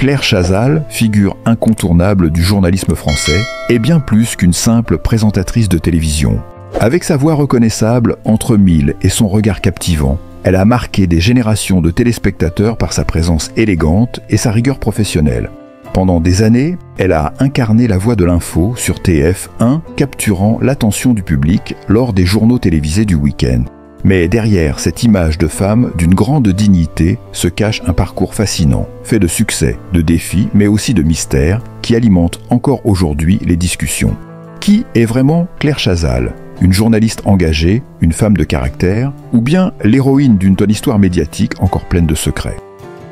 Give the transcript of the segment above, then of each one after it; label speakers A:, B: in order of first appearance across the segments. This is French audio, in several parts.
A: Claire Chazal, figure incontournable du journalisme français, est bien plus qu'une simple présentatrice de télévision. Avec sa voix reconnaissable entre mille et son regard captivant, elle a marqué des générations de téléspectateurs par sa présence élégante et sa rigueur professionnelle. Pendant des années, elle a incarné la voix de l'info sur TF1, capturant l'attention du public lors des journaux télévisés du week-end. Mais derrière cette image de femme d'une grande dignité se cache un parcours fascinant, fait de succès, de défis, mais aussi de mystères, qui alimente encore aujourd'hui les discussions. Qui est vraiment Claire Chazal ? Une journaliste engagée, une femme de caractère, ou bien l'héroïne d'une tonne histoire médiatique encore pleine de secrets ?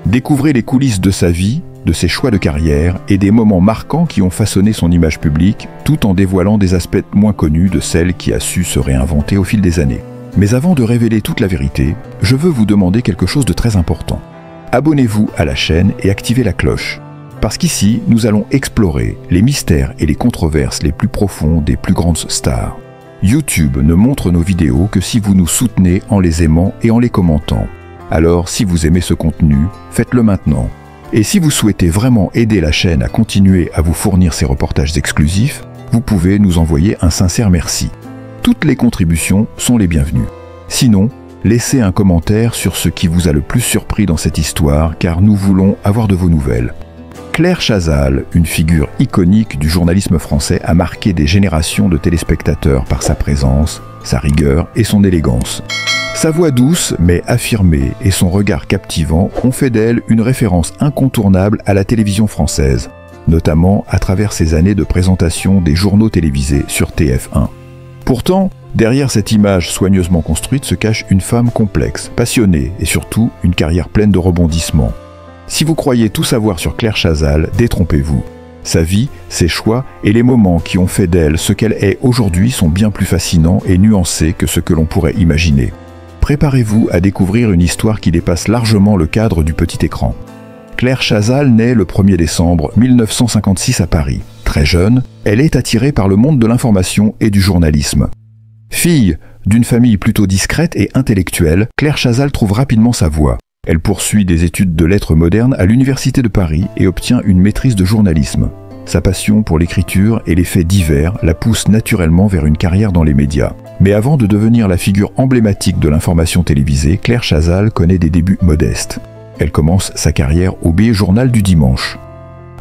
A: Découvrez les coulisses de sa vie, de ses choix de carrière et des moments marquants qui ont façonné son image publique, tout en dévoilant des aspects moins connus de celle qui a su se réinventer au fil des années. Mais avant de révéler toute la vérité, je veux vous demander quelque chose de très important. Abonnez-vous à la chaîne et activez la cloche. Parce qu'ici, nous allons explorer les mystères et les controverses les plus profonds des plus grandes stars. YouTube ne montre nos vidéos que si vous nous soutenez en les aimant et en les commentant. Alors, si vous aimez ce contenu, faites-le maintenant. Et si vous souhaitez vraiment aider la chaîne à continuer à vous fournir ces reportages exclusifs, vous pouvez nous envoyer un sincère merci. Toutes les contributions sont les bienvenues. Sinon, laissez un commentaire sur ce qui vous a le plus surpris dans cette histoire, car nous voulons avoir de vos nouvelles. Claire Chazal, une figure iconique du journalisme français, a marqué des générations de téléspectateurs par sa présence, sa rigueur et son élégance. Sa voix douce mais affirmée et son regard captivant ont fait d'elle une référence incontournable à la télévision française, notamment à travers ses années de présentation des journaux télévisés sur TF1. Pourtant, derrière cette image soigneusement construite se cache une femme complexe, passionnée et surtout une carrière pleine de rebondissements. Si vous croyez tout savoir sur Claire Chazal, détrompez-vous. Sa vie, ses choix et les moments qui ont fait d'elle ce qu'elle est aujourd'hui sont bien plus fascinants et nuancés que ce que l'on pourrait imaginer. Préparez-vous à découvrir une histoire qui dépasse largement le cadre du petit écran. Claire Chazal naît le 1er décembre 1956 à Paris. Très jeune, elle est attirée par le monde de l'information et du journalisme. Fille d'une famille plutôt discrète et intellectuelle, Claire Chazal trouve rapidement sa voie. Elle poursuit des études de lettres modernes à l'Université de Paris et obtient une maîtrise de journalisme. Sa passion pour l'écriture et les faits divers la pousse naturellement vers une carrière dans les médias. Mais avant de devenir la figure emblématique de l'information télévisée, Claire Chazal connaît des débuts modestes. Elle commence sa carrière au Journal du dimanche,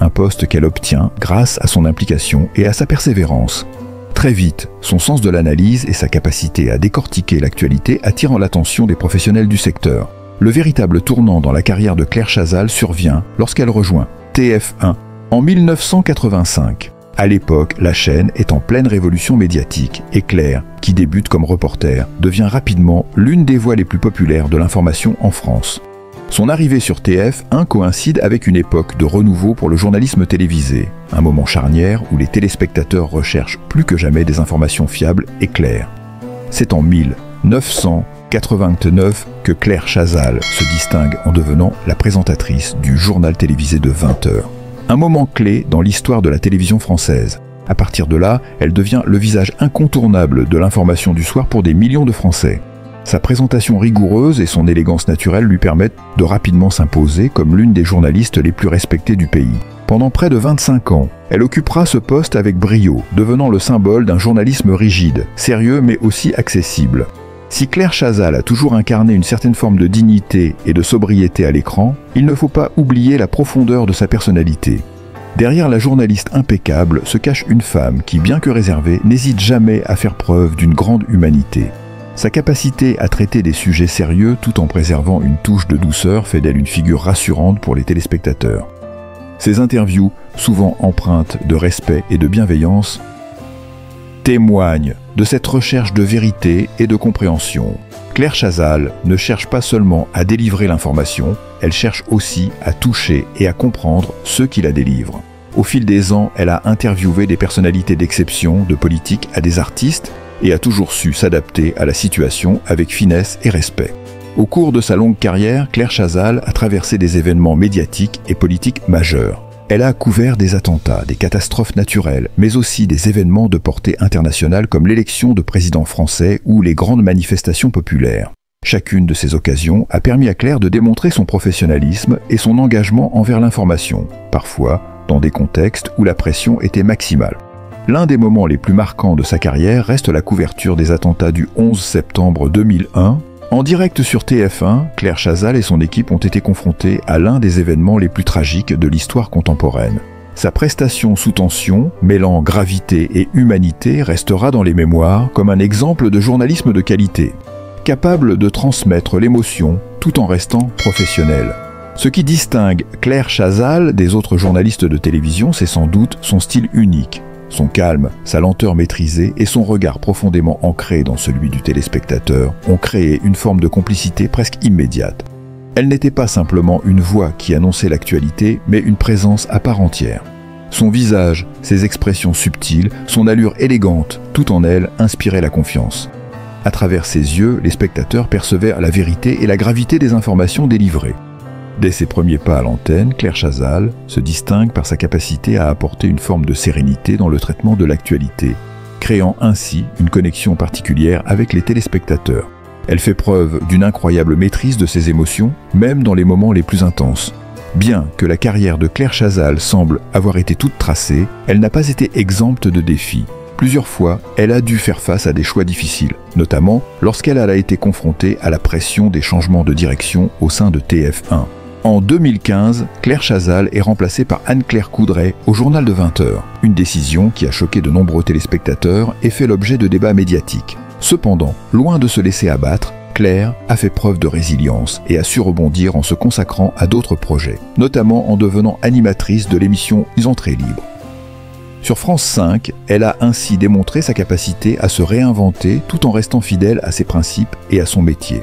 A: un poste qu'elle obtient grâce à son implication et à sa persévérance. Très vite, son sens de l'analyse et sa capacité à décortiquer l'actualité attirent l'attention des professionnels du secteur. Le véritable tournant dans la carrière de Claire Chazal survient lorsqu'elle rejoint TF1 en 1985. À l'époque, la chaîne est en pleine révolution médiatique et Claire, qui débute comme reporter, devient rapidement l'une des voix les plus populaires de l'information en France. Son arrivée sur TF1 coïncide avec une époque de renouveau pour le journalisme télévisé, un moment charnière où les téléspectateurs recherchent plus que jamais des informations fiables et claires. C'est en 1989 que Claire Chazal se distingue en devenant la présentatrice du journal télévisé de 20 heures. Un moment clé dans l'histoire de la télévision française. À partir de là, elle devient le visage incontournable de l'information du soir pour des millions de Français. Sa présentation rigoureuse et son élégance naturelle lui permettent de rapidement s'imposer comme l'une des journalistes les plus respectées du pays. Pendant près de 25 ans, elle occupera ce poste avec brio, devenant le symbole d'un journalisme rigide, sérieux mais aussi accessible. Si Claire Chazal a toujours incarné une certaine forme de dignité et de sobriété à l'écran, il ne faut pas oublier la profondeur de sa personnalité. Derrière la journaliste impeccable se cache une femme qui, bien que réservée, n'hésite jamais à faire preuve d'une grande humanité. Sa capacité à traiter des sujets sérieux tout en préservant une touche de douceur fait d'elle une figure rassurante pour les téléspectateurs. Ses interviews, souvent empreintes de respect et de bienveillance, témoignent de cette recherche de vérité et de compréhension. Claire Chazal ne cherche pas seulement à délivrer l'information, elle cherche aussi à toucher et à comprendre ceux qui la délivrent. Au fil des ans, elle a interviewé des personnalités d'exception, de politiques à des artistes, et a toujours su s'adapter à la situation avec finesse et respect. Au cours de sa longue carrière, Claire Chazal a traversé des événements médiatiques et politiques majeurs. Elle a couvert des attentats, des catastrophes naturelles, mais aussi des événements de portée internationale comme l'élection de président français ou les grandes manifestations populaires. Chacune de ces occasions a permis à Claire de démontrer son professionnalisme et son engagement envers l'information, parfois dans des contextes où la pression était maximale. L'un des moments les plus marquants de sa carrière reste la couverture des attentats du 11 septembre 2001. En direct sur TF1, Claire Chazal et son équipe ont été confrontés à l'un des événements les plus tragiques de l'histoire contemporaine. Sa prestation sous tension, mêlant gravité et humanité, restera dans les mémoires comme un exemple de journalisme de qualité, capable de transmettre l'émotion tout en restant professionnel. Ce qui distingue Claire Chazal des autres journalistes de télévision, c'est sans doute son style unique. Son calme, sa lenteur maîtrisée et son regard profondément ancré dans celui du téléspectateur ont créé une forme de complicité presque immédiate. Elle n'était pas simplement une voix qui annonçait l'actualité, mais une présence à part entière. Son visage, ses expressions subtiles, son allure élégante, tout en elle inspirait la confiance. À travers ses yeux, les spectateurs percevaient la vérité et la gravité des informations délivrées. Dès ses premiers pas à l'antenne, Claire Chazal se distingue par sa capacité à apporter une forme de sérénité dans le traitement de l'actualité, créant ainsi une connexion particulière avec les téléspectateurs. Elle fait preuve d'une incroyable maîtrise de ses émotions, même dans les moments les plus intenses. Bien que la carrière de Claire Chazal semble avoir été toute tracée, elle n'a pas été exempte de défis. Plusieurs fois, elle a dû faire face à des choix difficiles, notamment lorsqu'elle a été confrontée à la pression des changements de direction au sein de TF1. En 2015, Claire Chazal est remplacée par Anne-Claire Coudray au journal de 20h, une décision qui a choqué de nombreux téléspectateurs et fait l'objet de débats médiatiques. Cependant, loin de se laisser abattre, Claire a fait preuve de résilience et a su rebondir en se consacrant à d'autres projets, notamment en devenant animatrice de l'émission Ils entrées libres. Sur France 5, elle a ainsi démontré sa capacité à se réinventer tout en restant fidèle à ses principes et à son métier.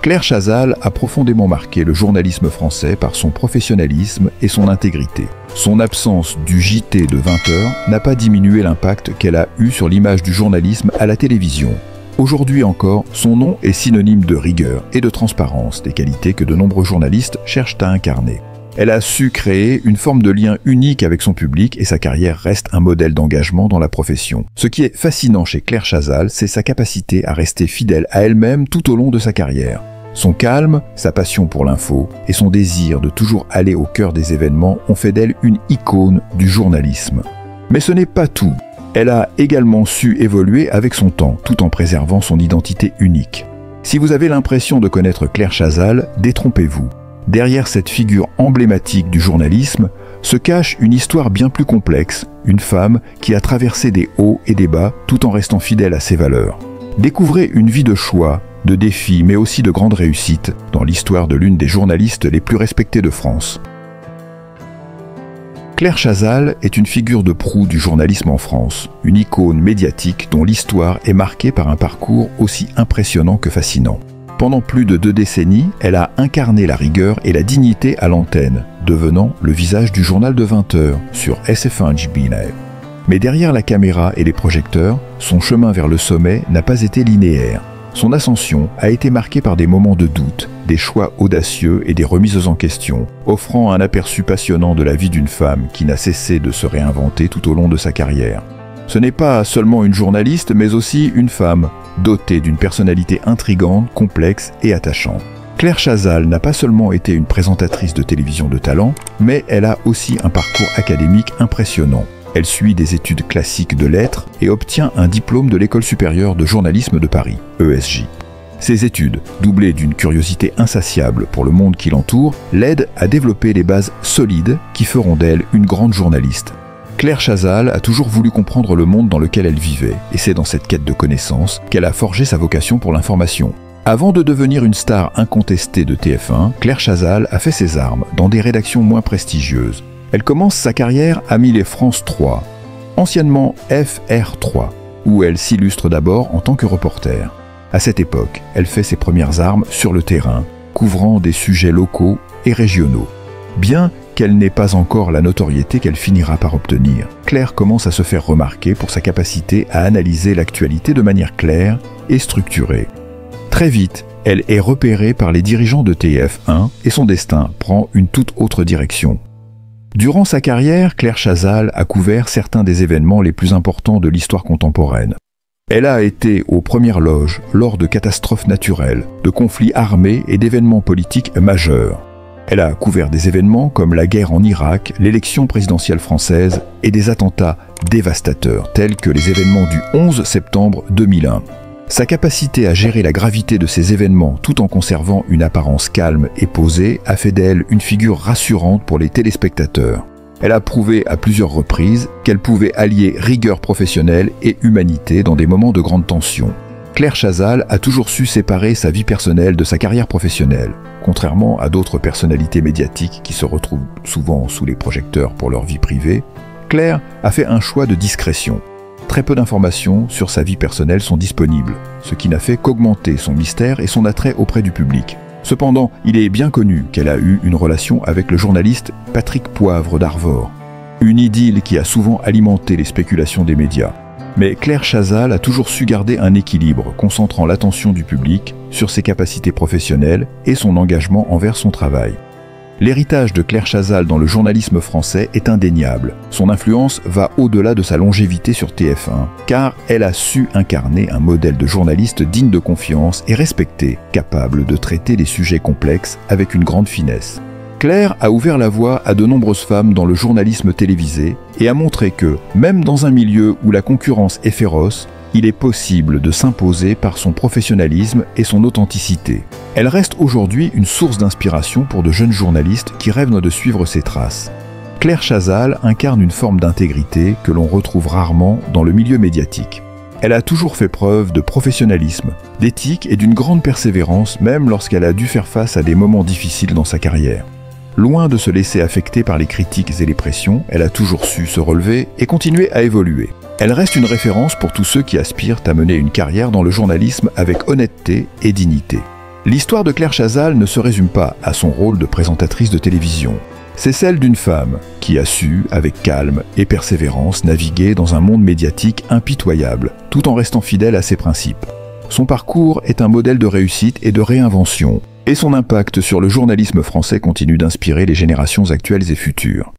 A: Claire Chazal a profondément marqué le journalisme français par son professionnalisme et son intégrité. Son absence du JT de 20h n'a pas diminué l'impact qu'elle a eu sur l'image du journalisme à la télévision. Aujourd'hui encore, son nom est synonyme de rigueur et de transparence, des qualités que de nombreux journalistes cherchent à incarner. Elle a su créer une forme de lien unique avec son public et sa carrière reste un modèle d'engagement dans la profession. Ce qui est fascinant chez Claire Chazal, c'est sa capacité à rester fidèle à elle-même tout au long de sa carrière. Son calme, sa passion pour l'info et son désir de toujours aller au cœur des événements ont fait d'elle une icône du journalisme. Mais ce n'est pas tout. Elle a également su évoluer avec son temps, tout en préservant son identité unique. Si vous avez l'impression de connaître Claire Chazal, détrompez-vous. Derrière cette figure emblématique du journalisme se cache une histoire bien plus complexe, une femme qui a traversé des hauts et des bas tout en restant fidèle à ses valeurs. Découvrez une vie de choix, de défis, mais aussi de grandes réussites dans l'histoire de l'une des journalistes les plus respectées de France. Claire Chazal est une figure de proue du journalisme en France, une icône médiatique dont l'histoire est marquée par un parcours aussi impressionnant que fascinant. Pendant plus de 2 décennies, elle a incarné la rigueur et la dignité à l'antenne, devenant le visage du journal de 20h sur SF1 JB9. Mais derrière la caméra et les projecteurs, son chemin vers le sommet n'a pas été linéaire. Son ascension a été marquée par des moments de doute, des choix audacieux et des remises en question, offrant un aperçu passionnant de la vie d'une femme qui n'a cessé de se réinventer tout au long de sa carrière. Ce n'est pas seulement une journaliste, mais aussi une femme, dotée d'une personnalité intrigante, complexe et attachante. Claire Chazal n'a pas seulement été une présentatrice de télévision de talent, mais elle a aussi un parcours académique impressionnant. Elle suit des études classiques de lettres et obtient un diplôme de l'École supérieure de journalisme de Paris, ESJ. Ces études, doublées d'une curiosité insatiable pour le monde qui l'entoure, l'aident à développer les bases solides qui feront d'elle une grande journaliste. Claire Chazal a toujours voulu comprendre le monde dans lequel elle vivait, et c'est dans cette quête de connaissances qu'elle a forgé sa vocation pour l'information. Avant de devenir une star incontestée de TF1, Claire Chazal a fait ses armes dans des rédactions moins prestigieuses. Elle commence sa carrière à 1000 et France 3, anciennement FR3, où elle s'illustre d'abord en tant que reporter. À cette époque, elle fait ses premières armes sur le terrain, couvrant des sujets locaux et régionaux. Bien qu'elle n'ait pas encore la notoriété qu'elle finira par obtenir, Claire commence à se faire remarquer pour sa capacité à analyser l'actualité de manière claire et structurée. Très vite, elle est repérée par les dirigeants de TF1 et son destin prend une toute autre direction. Durant sa carrière, Claire Chazal a couvert certains des événements les plus importants de l'histoire contemporaine. Elle a été aux premières loges lors de catastrophes naturelles, de conflits armés et d'événements politiques majeurs. Elle a couvert des événements comme la guerre en Irak, l'élection présidentielle française et des attentats dévastateurs tels que les événements du 11 septembre 2001. Sa capacité à gérer la gravité de ces événements tout en conservant une apparence calme et posée a fait d'elle une figure rassurante pour les téléspectateurs. Elle a prouvé à plusieurs reprises qu'elle pouvait allier rigueur professionnelle et humanité dans des moments de grande tension. Claire Chazal a toujours su séparer sa vie personnelle de sa carrière professionnelle, contrairement à d'autres personnalités médiatiques qui se retrouvent souvent sous les projecteurs pour leur vie privée. Claire a fait un choix de discrétion. Très peu d'informations sur sa vie personnelle sont disponibles, ce qui n'a fait qu'augmenter son mystère et son attrait auprès du public. Cependant, il est bien connu qu'elle a eu une relation avec le journaliste Patrick Poivre d'Arvor. Une idylle qui a souvent alimenté les spéculations des médias. Mais Claire Chazal a toujours su garder un équilibre, concentrant l'attention du public sur ses capacités professionnelles et son engagement envers son travail. L'héritage de Claire Chazal dans le journalisme français est indéniable. Son influence va au-delà de sa longévité sur TF1, car elle a su incarner un modèle de journaliste digne de confiance et respecté, capable de traiter des sujets complexes avec une grande finesse. Claire a ouvert la voie à de nombreuses femmes dans le journalisme télévisé et a montré que, même dans un milieu où la concurrence est féroce, il est possible de s'imposer par son professionnalisme et son authenticité. Elle reste aujourd'hui une source d'inspiration pour de jeunes journalistes qui rêvent de suivre ses traces. Claire Chazal incarne une forme d'intégrité que l'on retrouve rarement dans le milieu médiatique. Elle a toujours fait preuve de professionnalisme, d'éthique et d'une grande persévérance même lorsqu'elle a dû faire face à des moments difficiles dans sa carrière. Loin de se laisser affecter par les critiques et les pressions, elle a toujours su se relever et continuer à évoluer. Elle reste une référence pour tous ceux qui aspirent à mener une carrière dans le journalisme avec honnêteté et dignité. L'histoire de Claire Chazal ne se résume pas à son rôle de présentatrice de télévision. C'est celle d'une femme qui a su, avec calme et persévérance, naviguer dans un monde médiatique impitoyable, tout en restant fidèle à ses principes. Son parcours est un modèle de réussite et de réinvention, et son impact sur le journalisme français continue d'inspirer les générations actuelles et futures.